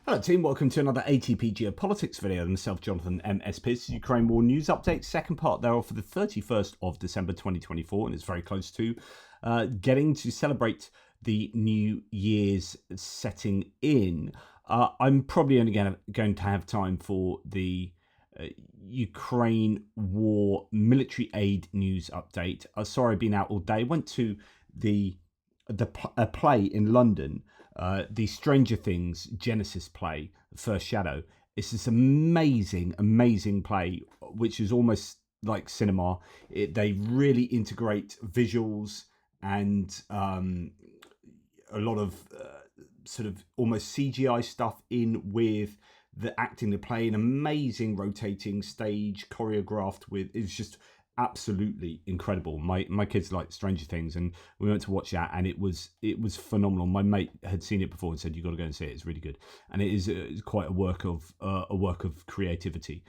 Hello team, welcome to another ATP Geopolitics video. Myself, Jonathan M.S. Ukraine War News Update, second part thereof for the 31st of December 2024, and it's very close to getting to celebrate the New Year's setting in. I'm probably only going to have time for the Ukraine War military aid news update. Sorry I've been out all day. Went to a play in London, the Stranger Things Genesis play, First Shadow. It's this amazing play, which is almost like cinema. They really integrate visuals and a lot of sort of almost CGI stuff in with the acting. They play an amazing rotating stage choreographed with. It's just absolutely incredible. My kids like Stranger Things, and we went to watch that, and it was phenomenal. My mate had seen it before and said, "You got to go and see it. It's really good." And it is quite a work of creativity.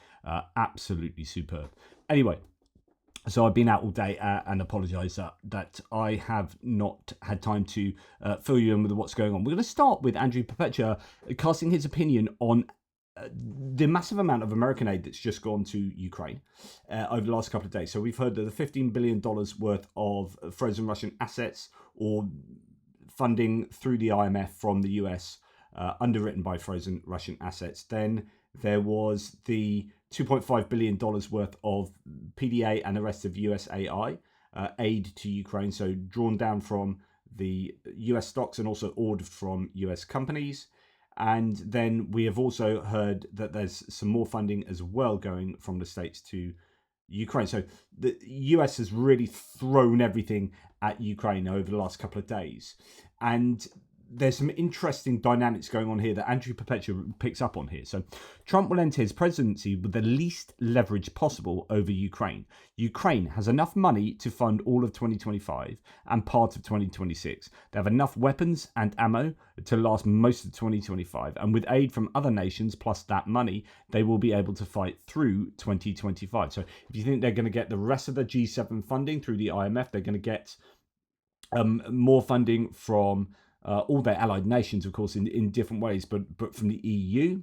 Absolutely superb. Anyway. So I've been out all day and apologise that I have not had time to fill you in with what's going on. We're going to start with Andrew Perpetua casting his opinion on the massive amount of American aid that's just gone to Ukraine over the last couple of days. So we've heard that the $15 billion worth of frozen Russian assets or funding through the IMF from the US, underwritten by frozen Russian assets. Then there was the $2.5 billion worth of PDA and the rest of USAI aid to Ukraine, so drawn down from the US stocks and also ordered from US companies. And then we have also heard that there's some more funding as well going from the States to Ukraine. So the US has really thrown everything at Ukraine over the last couple of days. And there's some interesting dynamics going on here that Andrew Perpetua picks up on here. So Trump will enter his presidency with the least leverage possible over Ukraine. Ukraine has enough money to fund all of 2025 and part of 2026. They have enough weapons and ammo to last most of 2025. And with aid from other nations plus that money, they will be able to fight through 2025. So if you think they're going to get the rest of the G7 funding through the IMF, they're going to get more funding from all their allied nations, of course, in different ways, but from the EU,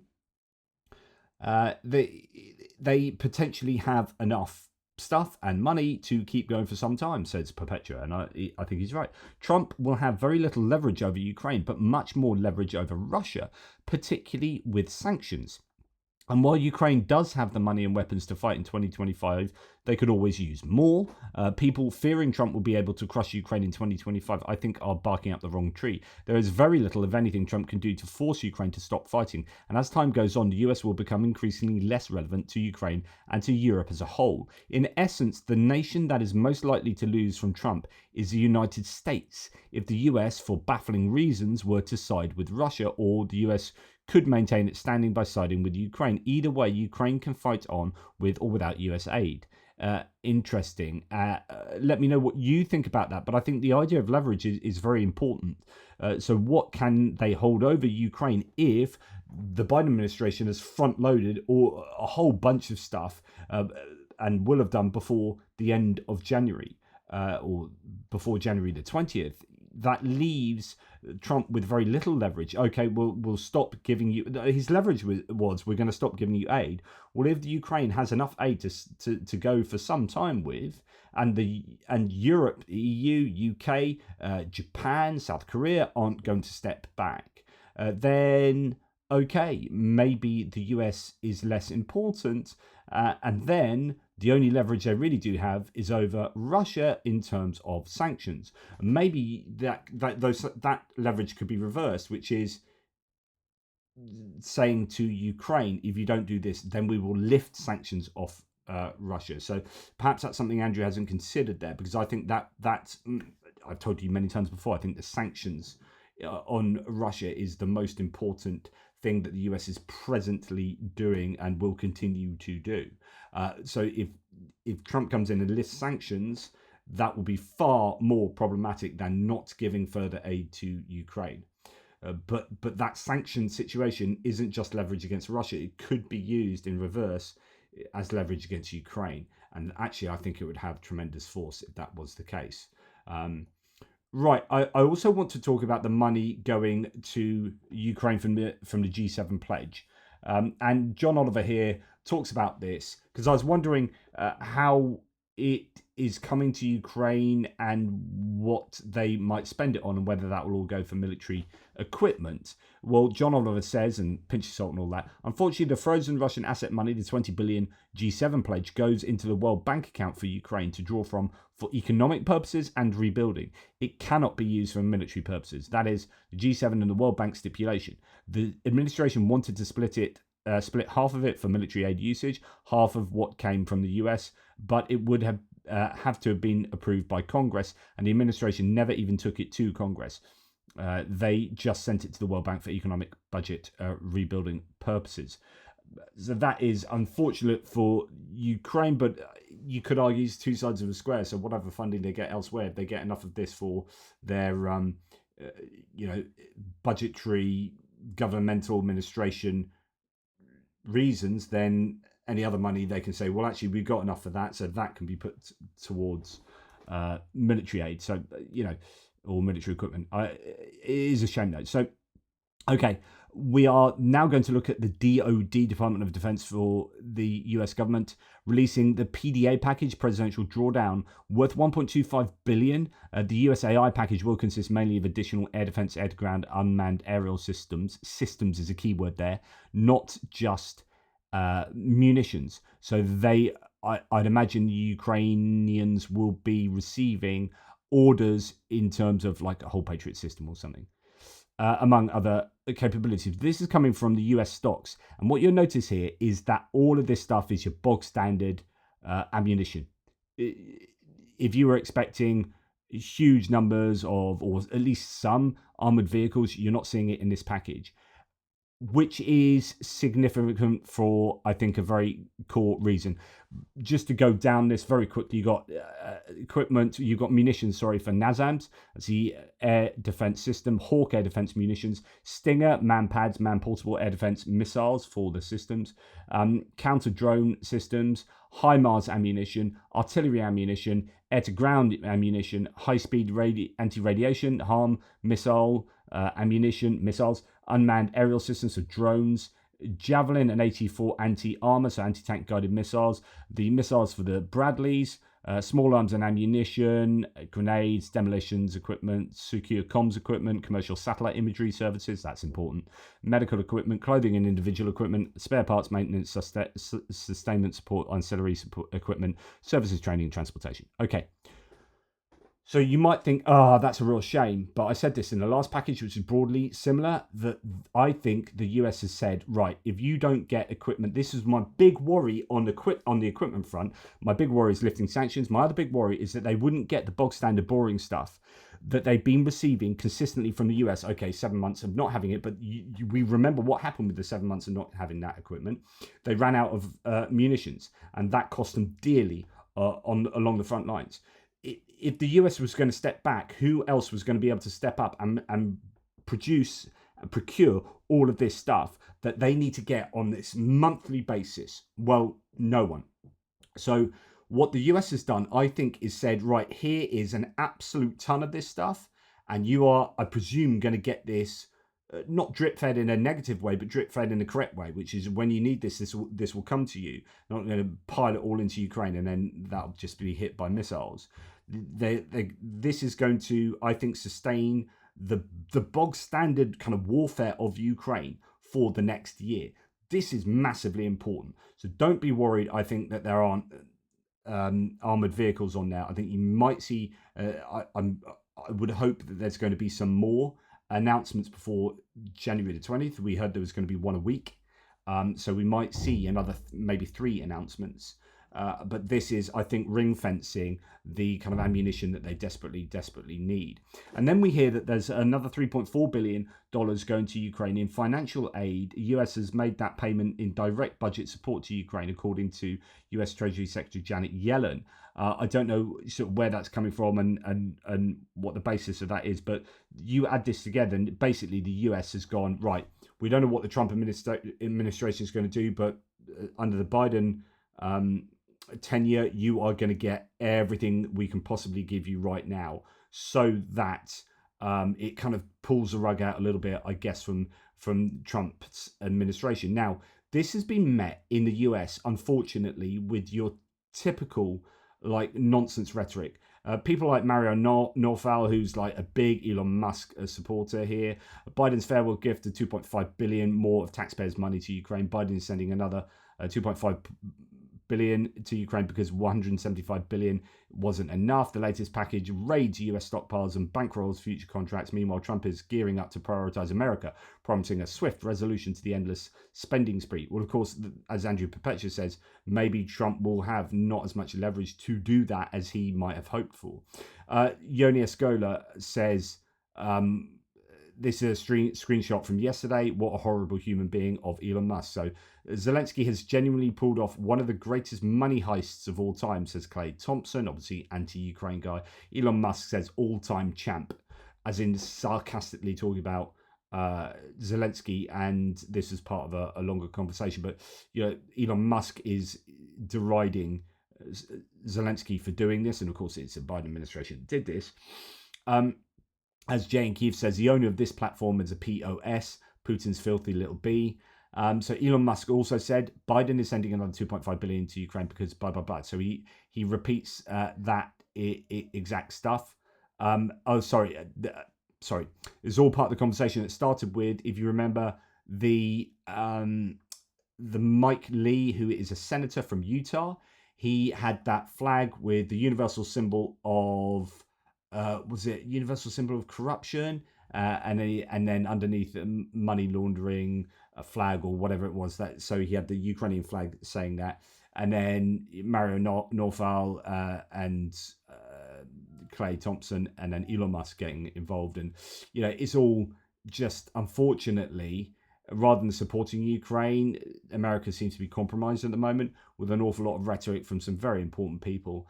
they potentially have enough stuff and money to keep going for some time, says Perpetua, and I think he's right. Trump will have very little leverage over Ukraine, but much more leverage over Russia, particularly with sanctions. And while Ukraine does have the money and weapons to fight in 2025, they could always use more. People fearing Trump will be able to crush Ukraine in 2025, I think, are barking up the wrong tree. There is very little, if anything, Trump can do to force Ukraine to stop fighting. And as time goes on, the US will become increasingly less relevant to Ukraine and to Europe as a whole. In essence, the nation that is most likely to lose from Trump is the United States, if the US, for baffling reasons, were to side with Russia, or the US could maintain its standing by siding with Ukraine. Either way, Ukraine can fight on with or without US aid. Interesting. Let me know what you think about that. But I think the idea of leverage is very important. So what can they hold over Ukraine if the Biden administration has front-loaded or a whole bunch of stuff and will have done before the end of January or before January the 20th? That leaves Trump with very little leverage. Okay, we'll stop giving you. His leverage was we're going to stop giving you aid. Well, if the Ukraine has enough aid to go for some time with, and Europe, EU, UK, Japan, South Korea aren't going to step back, then okay, maybe the US is less important, and then the only leverage they really do have is over Russia in terms of sanctions. Maybe that leverage could be reversed, which is saying to Ukraine, if you don't do this, then we will lift sanctions off Russia. So perhaps that's something Andrew hasn't considered there, because I think that's I've told you many times before, I think the sanctions on Russia is the most important thing that the US is presently doing and will continue to do. So if Trump comes in and lifts sanctions, that will be far more problematic than not giving further aid to Ukraine. But that sanction situation isn't just leverage against Russia. It could be used in reverse as leverage against Ukraine. And actually, I think it would have tremendous force if that was the case. Right. I also want to talk about the money going to Ukraine from the G7 pledge. And John Oliver here talks about this because I was wondering how it is coming to Ukraine and what they might spend it on and whether that will all go for military equipment. Well, John Oliver says, and pinch of salt and all that, unfortunately, the frozen Russian asset money, the 20 billion G7 pledge, goes into the World Bank account for Ukraine to draw from for economic purposes and rebuilding. It cannot be used for military purposes. That is the G7 and the World Bank stipulation. The administration wanted to split half of it for military aid usage, half of what came from the US, but it would have to have been approved by Congress, and the administration never even took it to Congress. They just sent it to the World Bank for economic budget rebuilding purposes. So that is unfortunate for Ukraine, but you could argue it's two sides of the square. So whatever funding they get elsewhere, if they get enough of this for their, budgetary governmental administration reasons, then any other money they can say, well, actually, we've got enough for that, so that can be put towards military aid. So or military equipment. It is a shame though. So, okay, we are now going to look at the DoD, Department of Defense for the US government, releasing the PDA package, Presidential Drawdown, worth $1.25 billion. The USAI package will consist mainly of additional air defense, air-to-ground, unmanned aerial systems. Systems is a key word there, not just munitions. So I'd imagine the Ukrainians will be receiving orders in terms of like a whole Patriot system or something, among other capabilities. This is coming from the US stocks. And what you'll notice here is that all of this stuff is your bog standard ammunition. If you were expecting huge numbers of, or at least some armored vehicles, you're not seeing it in this package, which is significant for, I think, a very core reason. Just to go down this very quickly, you got you got munitions, for NASAMS, that's the air defense system, Hawk air defense munitions, Stinger, man-pads, man-portable air defense missiles for the systems, counter-drone systems, HIMARS ammunition, artillery ammunition, air-to-ground ammunition, high-speed anti-radiation, harm missile ammunition, missiles, unmanned aerial systems, so drones, Javelin and AT-4 anti-armor, so anti-tank guided missiles, the missiles for the Bradleys, small arms and ammunition, grenades, demolitions equipment, secure comms equipment, commercial satellite imagery services, that's important, medical equipment, clothing and individual equipment, spare parts, maintenance, sustainment support, ancillary support equipment, services, training, and transportation. Okay. So you might think, that's a real shame. But I said this in the last package, which is broadly similar, that I think the US has said, right, if you don't get equipment, this is my big worry on the equipment front. My big worry is lifting sanctions. My other big worry is that they wouldn't get the bog standard boring stuff that they've been receiving consistently from the US. Okay, 7 months of not having it, but we remember what happened with the 7 months of not having that equipment. They ran out of munitions, and that cost them dearly along the front lines. If the US was going to step back, who else was going to be able to step up and produce and procure all of this stuff that they need to get on this monthly basis? Well, no one. So what the US has done, I think, is said, right, here is an absolute ton of this stuff, and you are, I presume, going to get this not drip fed in a negative way, but drip fed in the correct way, which is when you need this will come to you. Not going to pile it all into Ukraine and then that'll just be hit by missiles. This is going to, I think, sustain the bog standard kind of warfare of Ukraine for the next year. This is massively important. So don't be worried. I think that there aren't armored vehicles on there. I think you might see. I would hope that there's going to be some more announcements before January the 20th. We heard there was going to be one a week. So we might see another maybe 3 announcements. But this is, I think, ring fencing the kind of ammunition that they desperately need. And then we hear that there's another $3.4 billion going to Ukraine in financial aid. The US has made that payment in direct budget support to Ukraine, according to US Treasury Secretary Janet Yellen. I don't know sort of where that's coming from and what the basis of that is, but you add this together and basically the US has gone, right, we don't know what the Trump administration is going to do, but under the Biden tenure, you are going to get everything we can possibly give you right now. so that it kind of pulls the rug out a little bit, I guess, from Trump's administration. Now, this has been met in the US, unfortunately, with your typical like nonsense rhetoric. People like Mario Norfal, who's like a big Elon Musk supporter here. Biden's farewell gift of 2.5 billion more of taxpayers' money to Ukraine. Biden is sending another 2.5 billion to Ukraine because 175 billion wasn't enough. The latest package raids US stockpiles and bankrolls future contracts. Meanwhile, Trump is gearing up to prioritize America, promising a swift resolution to the endless spending spree. Well, of course, as Andrew Perpetua says, maybe Trump will have not as much leverage to do that as he might have hoped for. Yoni Escola says, this is a screenshot from yesterday. What a horrible human being of Elon Musk. So Zelensky has genuinely pulled off one of the greatest money heists of all time, says Clay Thompson, obviously anti-Ukraine guy. Elon Musk says all-time champ, as in sarcastically talking about Zelensky, and this is part of a longer conversation. But Elon Musk is deriding Zelensky for doing this, and of course it's the Biden administration that did this. As Jay and Keith says, the owner of this platform is a POS, Putin's filthy little b. So Elon Musk also said Biden is sending another 2.5 billion to Ukraine because blah blah blah. So he repeats that exact stuff. Sorry. It's all part of the conversation that started with, if you remember, the Mike Lee, who is a senator from Utah. He had that flag with the universal symbol of was it universal symbol of corruption, and then underneath money laundering a flag or whatever it was. That so he had the Ukrainian flag saying that, and then Mario Norfal and Clay Thompson, and then Elon Musk getting involved, and it's all just unfortunately, rather than supporting Ukraine, America seems to be compromised at the moment with an awful lot of rhetoric from some very important people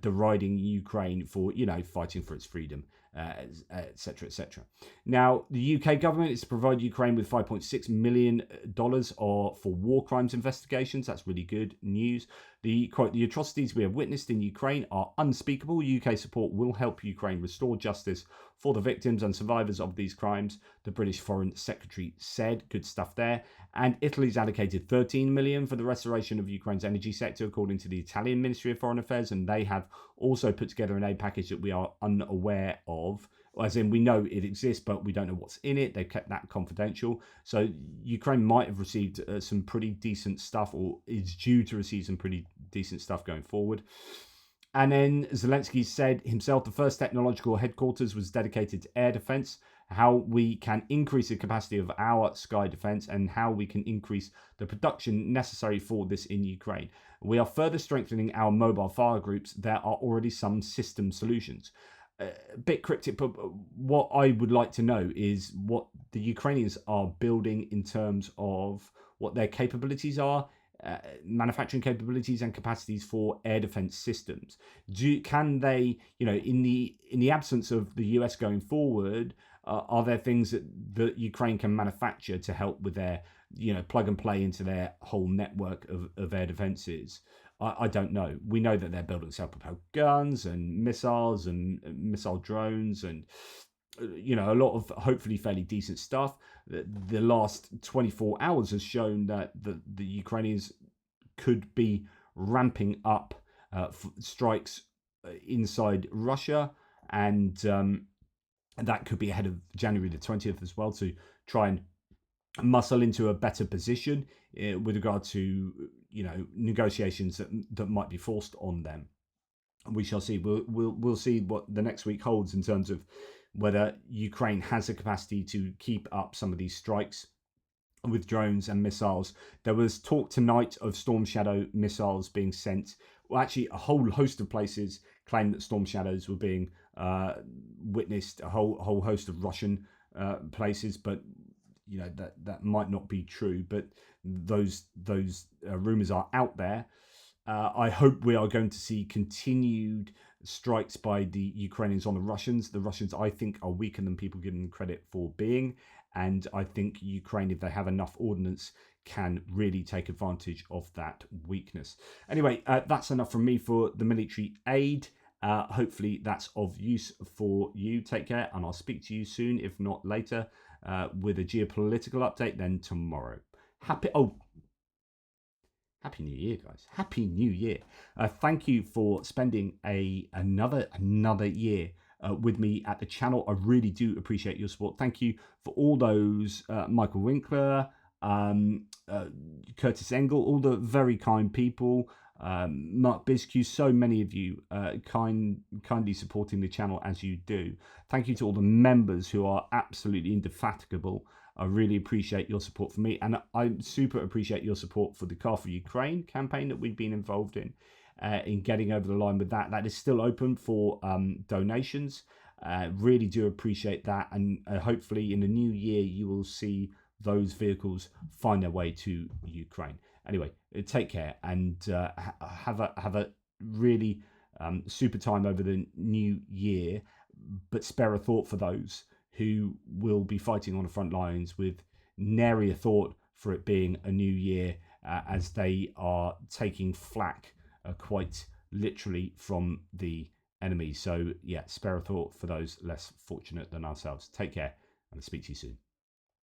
deriding Ukraine for, fighting for its freedom, etc., etc. Now, the UK government is to provide Ukraine with $5.6 million for war crimes investigations. That's really good news. Quote, the atrocities we have witnessed in Ukraine are unspeakable. UK support will help Ukraine restore justice for the victims and survivors of these crimes, the British Foreign Secretary said. Good stuff there. And Italy's allocated 13 million for the restoration of Ukraine's energy sector, according to the Italian Ministry of Foreign Affairs, and they have also put together an aid package that we are unaware of. As in, we know it exists, but we don't know what's in it. They've kept that confidential. So Ukraine might have received some pretty decent stuff, or is due to receive some pretty decent stuff going forward. And then Zelensky said himself the first technological headquarters was dedicated to air defense, how we can increase the capacity of our sky defense, and how we can increase the production necessary for this in Ukraine. We are further strengthening our mobile fire groups. There are already some system solutions. A bit cryptic, but what I would like to know is what the Ukrainians are building in terms of what their capabilities are, manufacturing capabilities and capacities for air defense systems. Can they, in the absence of the US going forward, are there things that Ukraine can manufacture to help with their, plug and play into their whole network of air defenses? I don't know. We know that they're building self-propelled guns and missiles and missile drones and, a lot of hopefully fairly decent stuff. The last 24 hours has shown that the Ukrainians could be ramping up strikes inside Russia, and that could be ahead of January the 20th as well, to try and muscle into a better position with regard to negotiations that might be forced on them. We shall see. We'll see what the next week holds in terms of whether Ukraine has the capacity to keep up some of these strikes with drones and missiles. There was talk tonight of Storm Shadow missiles being sent. Well, actually, a whole host of places claimed that Storm Shadows were being witnessed. A whole host of Russian places, but that might not be true. But those rumors are out there. I hope we are going to see continued strikes by the Ukrainians on the Russians. The Russians, I think, are weaker than people give them credit for being. And I think Ukraine, if they have enough ordnance, can really take advantage of that weakness. Anyway, that's enough from me for the military aid. Hopefully that's of use for you. Take care, and I'll speak to you soon, if not later, with a geopolitical update then tomorrow. Happy New Year, guys. Happy New Year. Thank you for spending another year with me at the channel. I really do appreciate your support. Thank you for all those Michael Winkler, Curtis Engel, all the very kind people, Mark Bisque, so many of you kindly supporting the channel as you do. Thank you to all the members who are absolutely indefatigable. I really appreciate your support for me, and I super appreciate your support for the Car for Ukraine campaign that we've been involved in getting over the line with that. That is still open for donations. Really do appreciate that, and hopefully in the new year you will see those vehicles find their way to Ukraine. Anyway, take care, and have a really super time over the new year, but spare a thought for those who will be fighting on the front lines with nary a thought for it being a new year, as they are taking flak quite literally from the enemy. So yeah, spare a thought for those less fortunate than ourselves. Take care, and I'll speak to you soon.